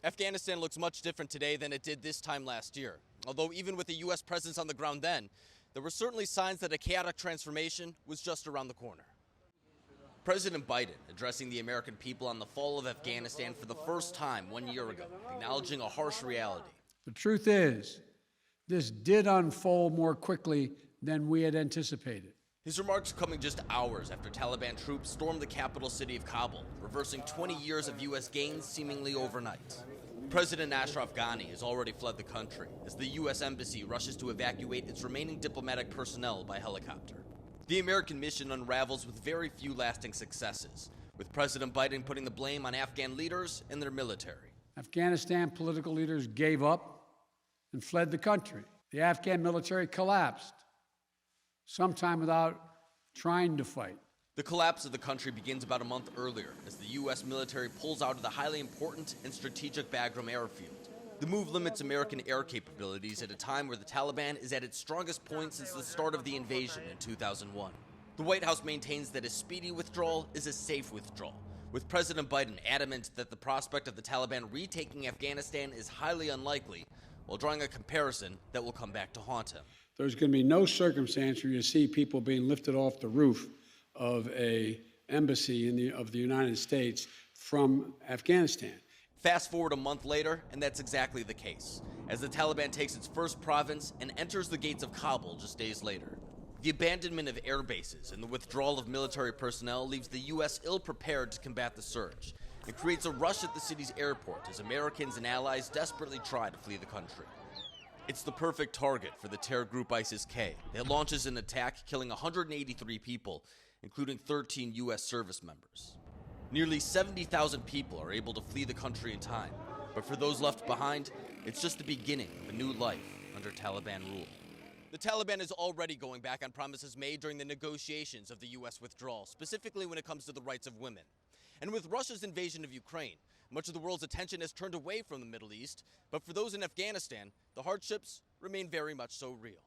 Afghanistan looks much different today than it did this time last year. Although even with the U.S. presence on the ground then, there were certainly signs that a chaotic transformation was just around the corner. President Biden addressing the American people on the fall of Afghanistan for the first time 1 year ago, acknowledging a harsh reality. The truth is, this did unfold more quickly than we had anticipated. His remarks coming just hours after Taliban troops stormed the capital city of Kabul, reversing 20 years of U.S. gains seemingly overnight. President Ashraf Ghani has already fled the country as the U.S. Embassy rushes to evacuate its remaining diplomatic personnel by helicopter. The American mission unravels with very few lasting successes, with President Biden putting the blame on Afghan leaders and their military. Afghanistan political leaders gave up and fled the country. The Afghan military collapsed, sometime without trying to fight. The collapse of the country begins about a month earlier as the U.S. military pulls out of the highly important and strategic Bagram airfield. The move limits American air capabilities at a time where the Taliban is at its strongest point since the start of the invasion in 2001. The White House maintains that a speedy withdrawal is a safe withdrawal, with President Biden adamant that the prospect of the Taliban retaking Afghanistan is highly unlikely, while drawing a comparison that will come back to haunt him. There's going to be no circumstance where you see people being lifted off the roof of an embassy of the United States from Afghanistan. Fast forward a month later, and that's exactly the case, as the Taliban takes its first province and enters the gates of Kabul just days later. The abandonment of air bases and the withdrawal of military personnel leaves the U.S. ill-prepared to combat the surge, and creates a rush at the city's airport as Americans and allies desperately try to flee the country. It's the perfect target for the terror group ISIS-K that launches an attack killing 183 people, including 13 U.S. service members. Nearly 70,000 people are able to flee the country in time, but for those left behind, it's just the beginning of a new life under Taliban rule. The Taliban is already going back on promises made during the negotiations of the U.S. withdrawal, specifically when it comes to the rights of women. And with Russia's invasion of Ukraine, much of the world's attention has turned away from the Middle East, but for those in Afghanistan, the hardships remain very much so real.